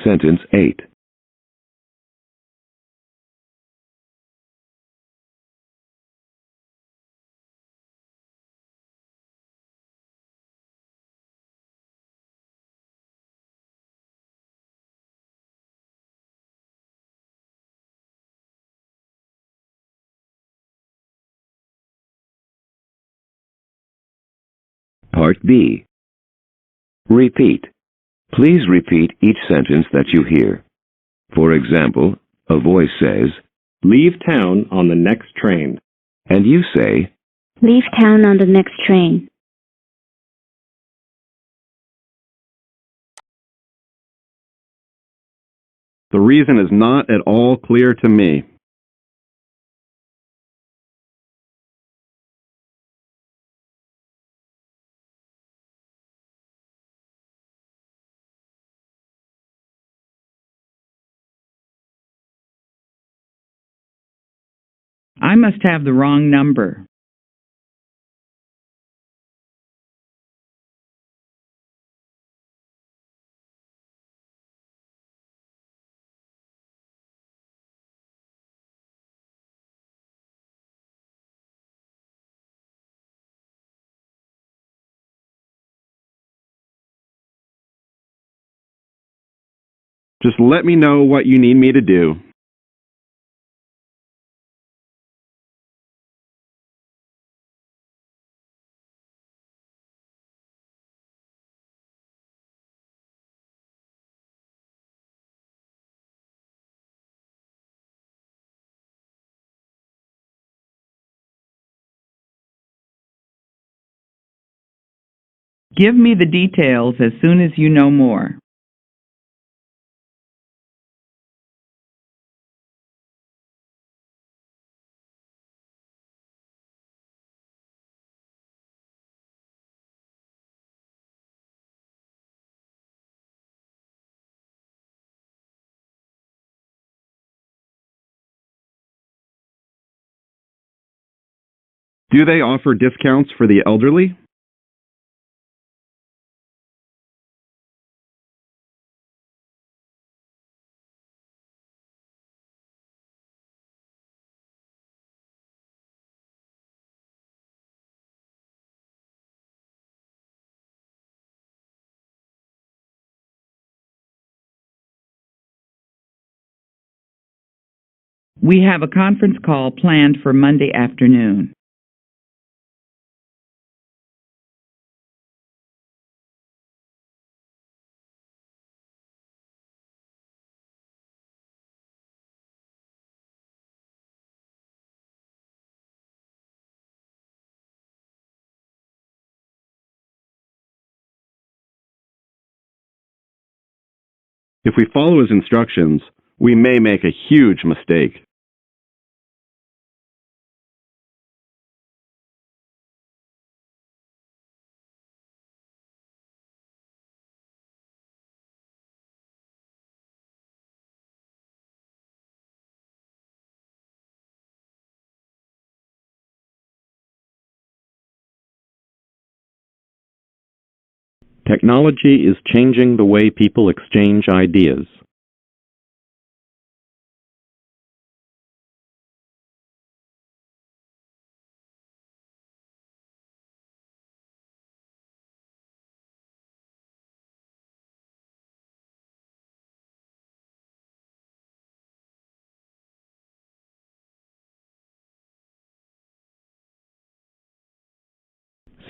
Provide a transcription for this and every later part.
Sentence 8. Part B. Repeat. Please repeat each sentence that you hear. For example, a voice says, "Leave town on the next train." and you say, Leave town on the next train. The reason is not at all clear to me. I must have the wrong number. Just let me know what you need me to do. Give me the details as soon as you know more. Do they offer discounts for the elderly? We have a conference call planned for Monday afternoon. If we follow his instructions, we may make a huge mistake. Technology is changing the way people exchange ideas.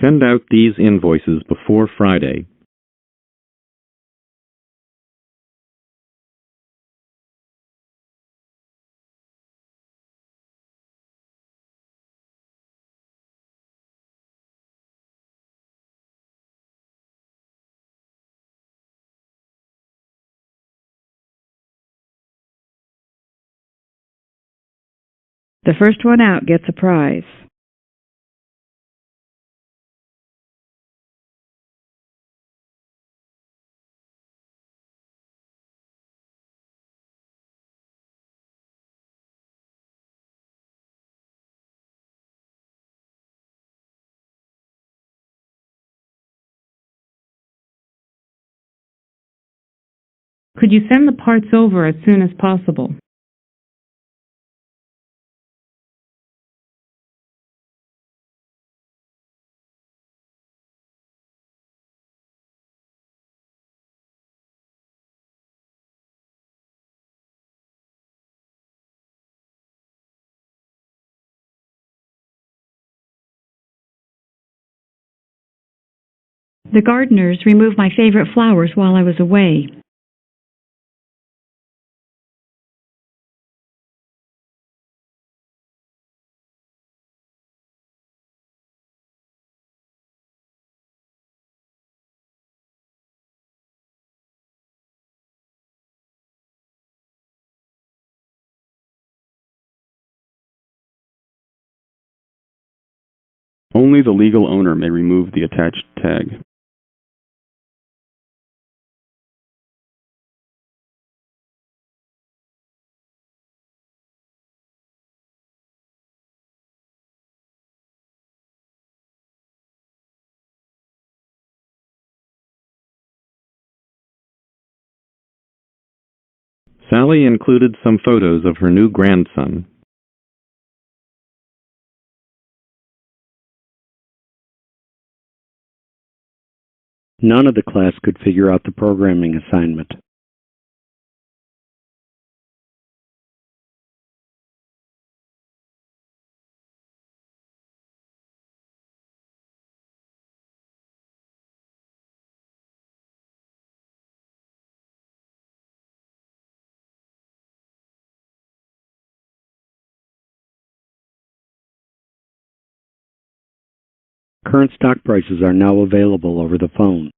Send out these invoices before Friday. The first one out gets a prize. Could you send the parts over as soon as possible? The gardeners removed my favorite flowers while I was away. Only the legal owner may remove the attached tag. Sally included some photos of her new grandson. None of the class could figure out the programming assignment. Current stock prices are now available over the phone.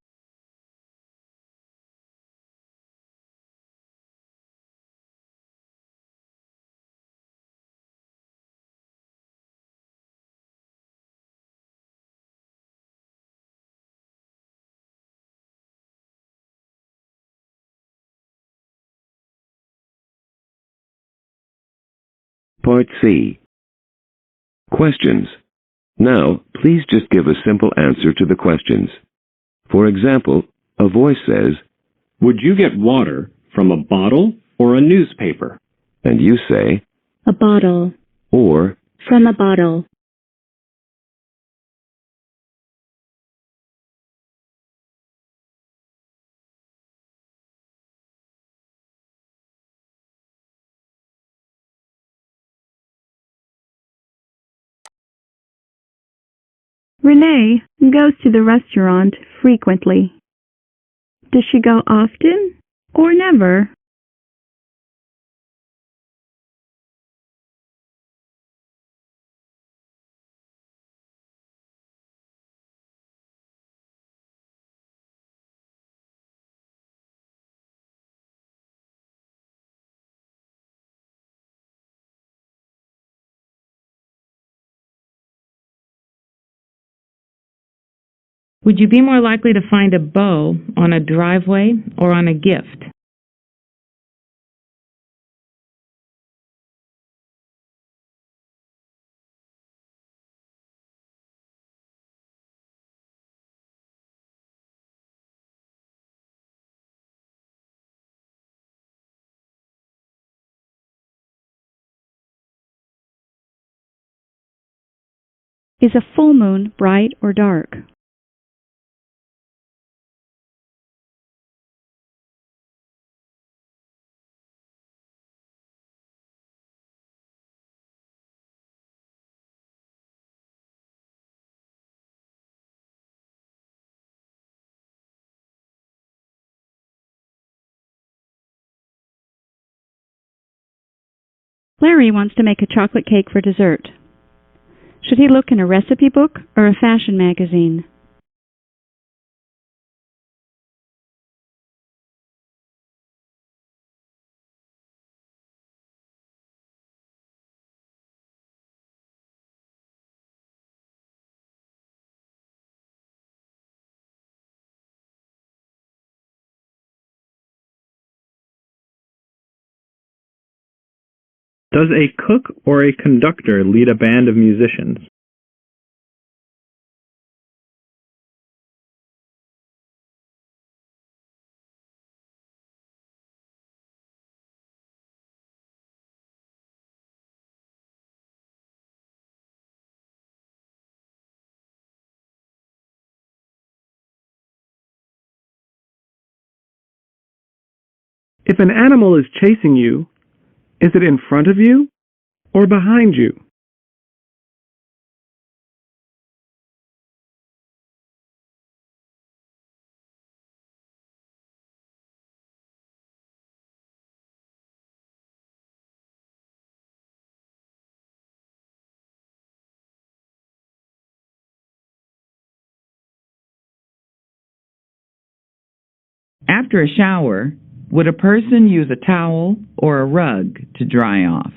Part C. Questions. Now, please just give a simple answer to the questions. For example, a voice says, Would you get water from a bottle or a newspaper? and you say, A bottle. or, From a bottle. Renee goes to the restaurant frequently. Does she go often or never? Would you be more likely to find a bow on a driveway or on a gift? Is a full moon bright or dark? Larry wants to make a chocolate cake for dessert. Should he look in a recipe book or a fashion magazine? Does a cook or a conductor lead a band of musicians? If an animal is chasing you, is it in front of you or behind you? After a shower, would a person use a towel or a rug to dry off?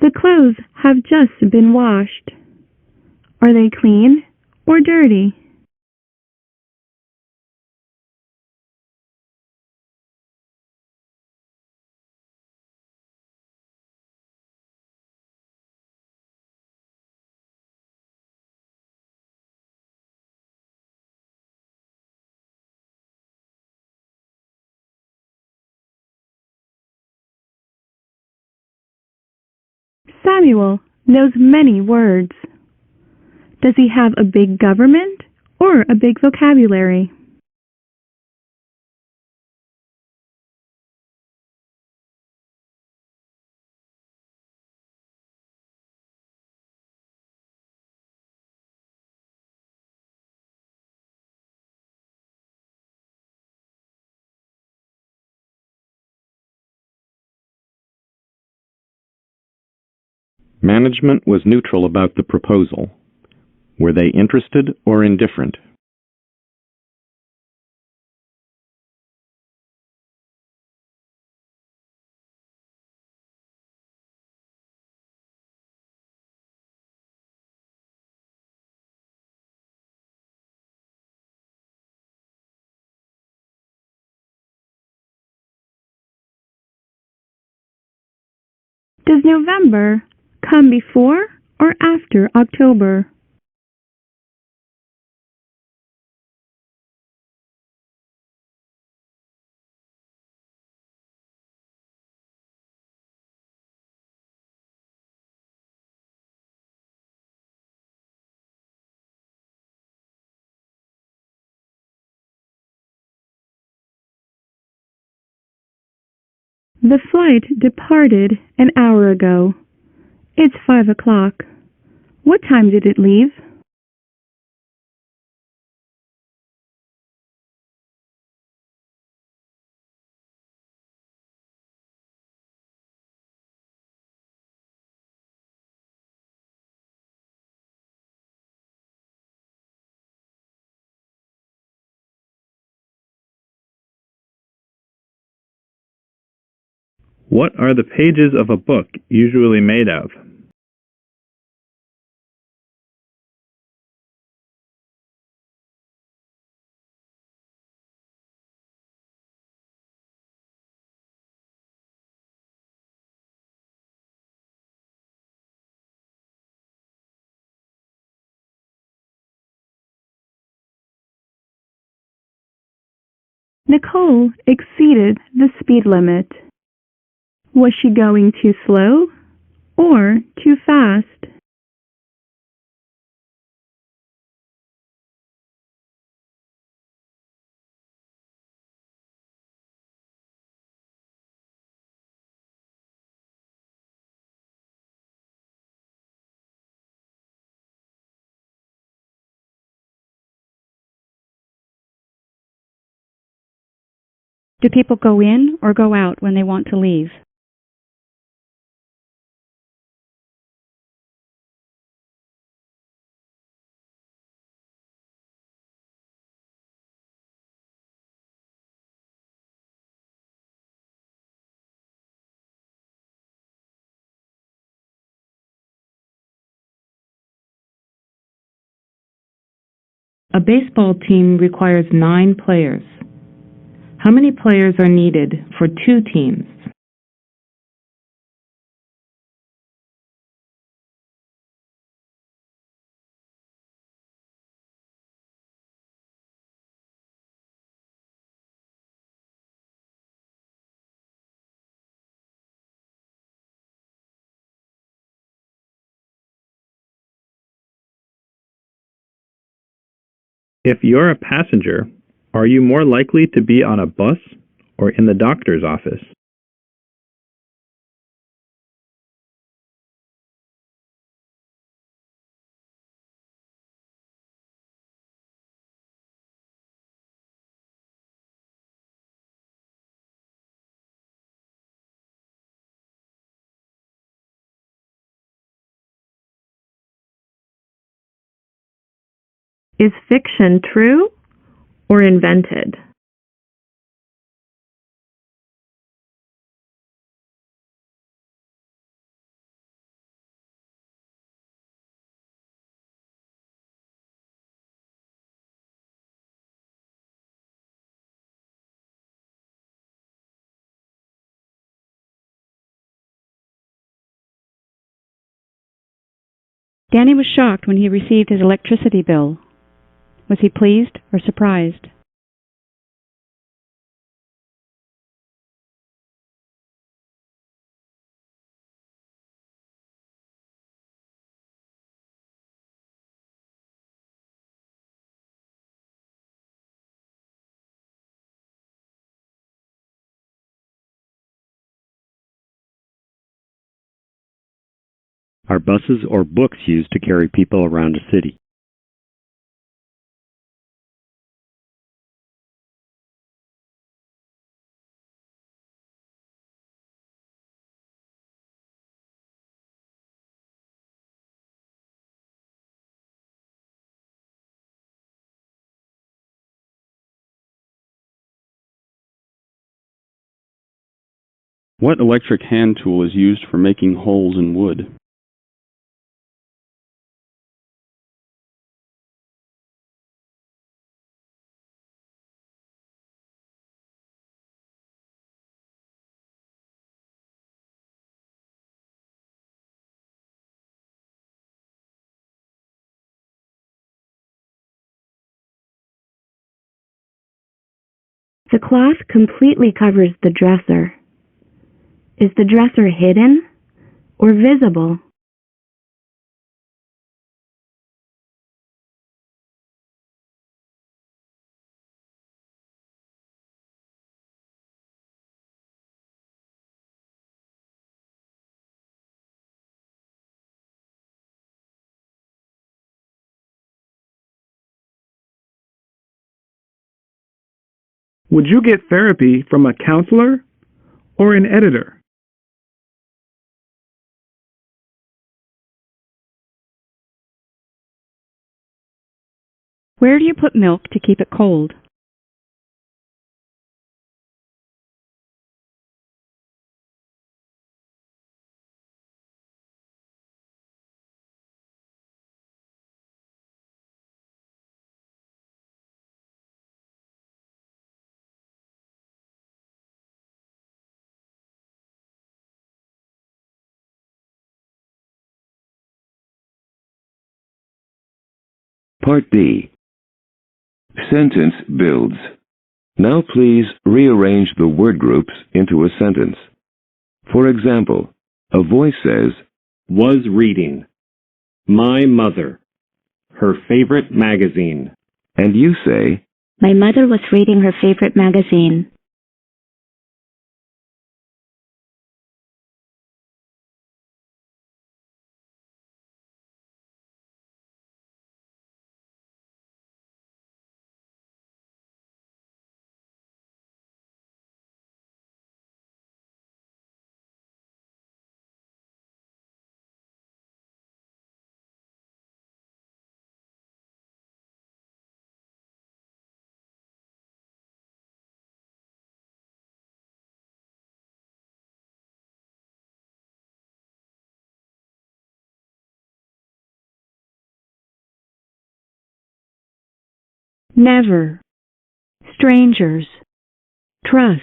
The clothes have just been washed. Are they clean or dirty? Samuel knows many words. Does he have a big government or a big vocabulary? Management was neutral about the proposal. Were they interested or indifferent? Does November come before or after October? The flight departed an hour ago. It's 5 o'clock. What time did it leave? What are the pages of a book usually made of? Nicole exceeded the speed limit. Was she going too slow or too fast? Do people go in or go out when they want to leave? A baseball team requires 9 players. How many players are needed for 2 teams? If you're a passenger, are you more likely to be on a bus or in the doctor's office? Is fiction true or invented? Danny was shocked when he received his electricity bill. Was he pleased or surprised? Are buses or books used to carry people around a city? What electric hand tool is used for making holes in wood? The cloth completely covers the dresser. Is the dresser hidden or visible? Would you get therapy from a counselor or an editor? Where do you put milk to keep it cold? Part D. Sentence builds. Now please rearrange the word groups into a sentence. For example, a voice says, Was reading. My mother. Her favorite magazine. and you say, My mother was reading her favorite magazine. Never. Strangers. Trust.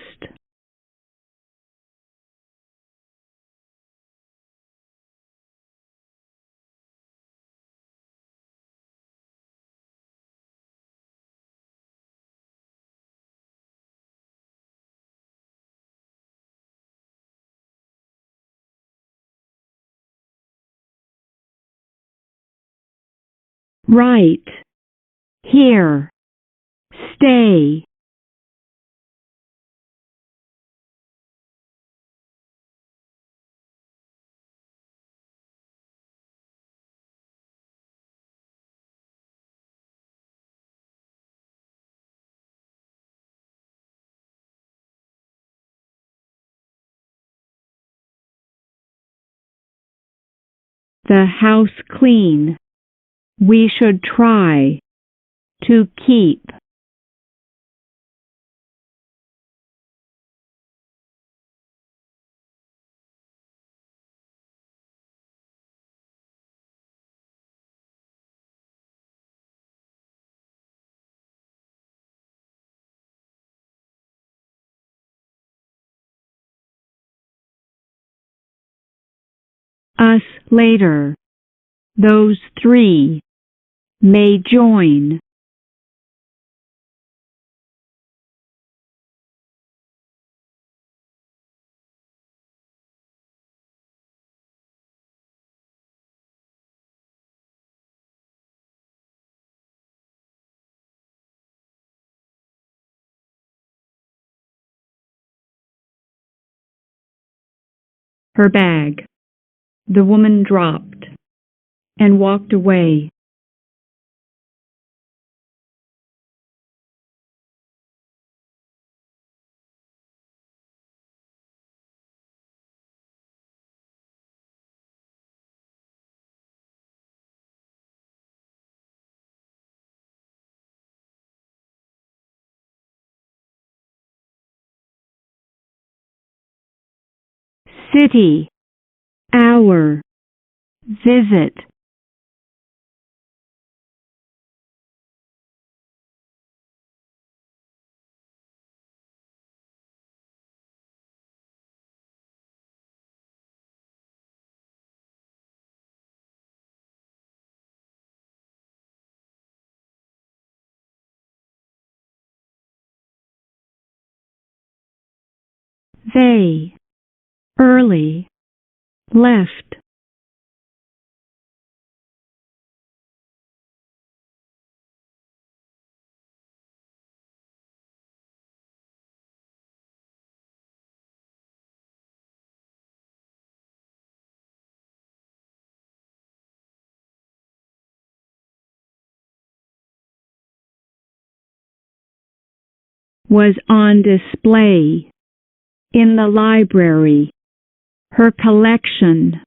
Right. Here. Stay. The house clean. We should try to keep. Us later. Those three may join. Her bag. The woman dropped and walked away. City. Hour. Visit. They. Early. Left. Was on display in the library. Her collection.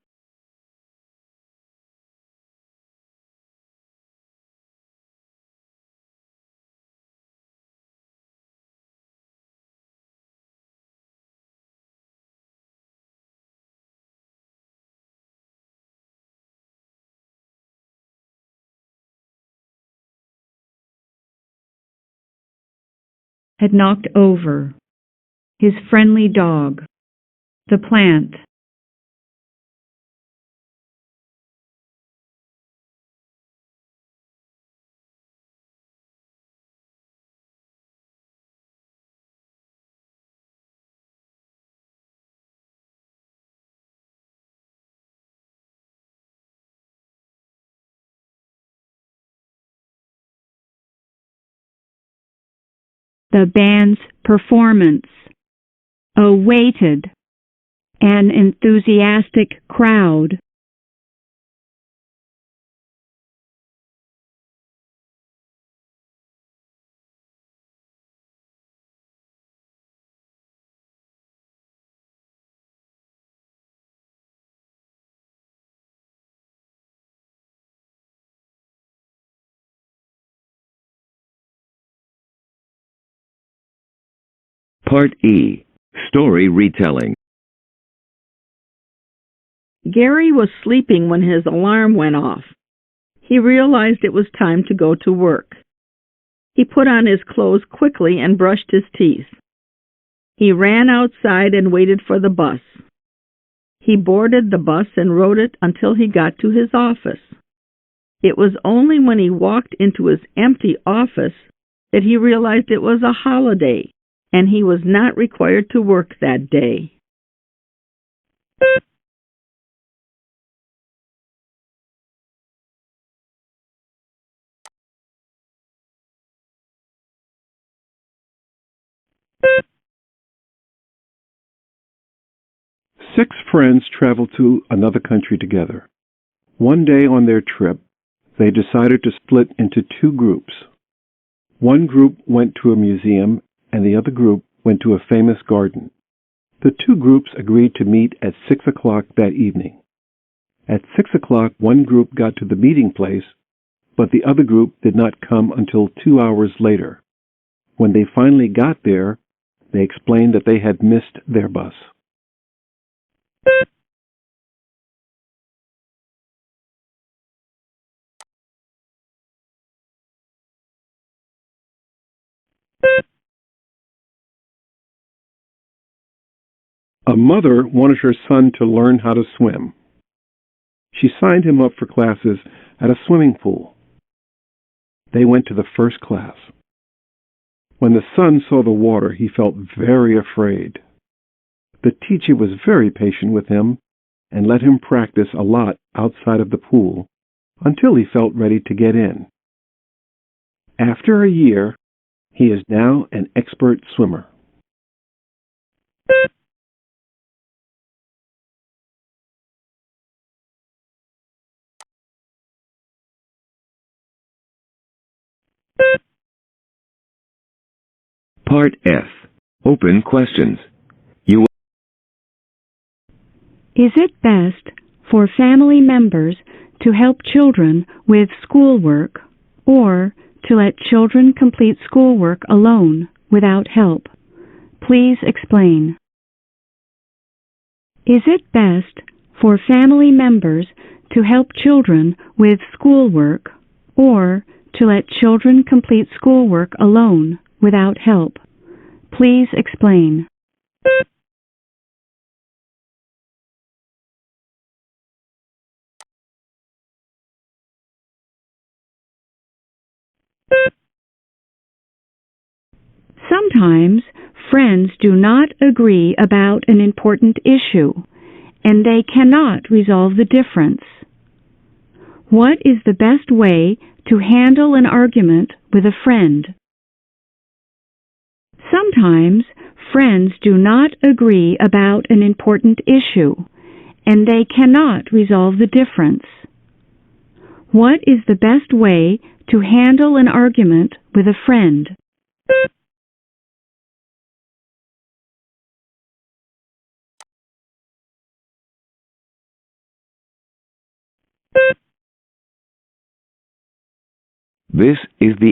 Had knocked over. His friendly dog. The plant. The band's performance. Awaited. An enthusiastic crowd. Part E. Story retelling. Gary was sleeping when his alarm went off. He realized it was time to go to work. He put on his clothes quickly and brushed his teeth. He ran outside and waited for the bus. He boarded the bus and rode it until he got to his office. It was only when he walked into his empty office that he realized it was a holiday and he was not required to work that day. Six friends traveled to another country together. One day on their trip, they decided to split into two groups. One group went to a museum and the other group went to a famous garden. The two groups agreed to meet at 6 o'clock that evening. At 6 o'clock, one group got to the meeting place, but the other group did not come until 2 hours later. When they finally got there, they explained that they had missed their bus. A mother wanted her son to learn how to swim. She signed him up for classes at a swimming pool. They went to the first class. When the son saw the water, he felt very afraid. The teacher was very patient with him and let him practice a lot outside of the pool until he felt ready to get in. After a year, he is now an expert swimmer. Part F. Open questions. Is it best for family members to help children with schoolwork or to let children complete schoolwork alone without help? Please explain. Is it best for family members to help children with schoolwork or to let children complete schoolwork alone without help? Please explain. Sometimes friends do not agree about an important issue, and they cannot resolve the difference. What is the best way to handle an argument with a friend? Sometimes friends do not agree about an important issue, and they cannot resolve the difference. What is the best way to handle an argument with a friend? This is the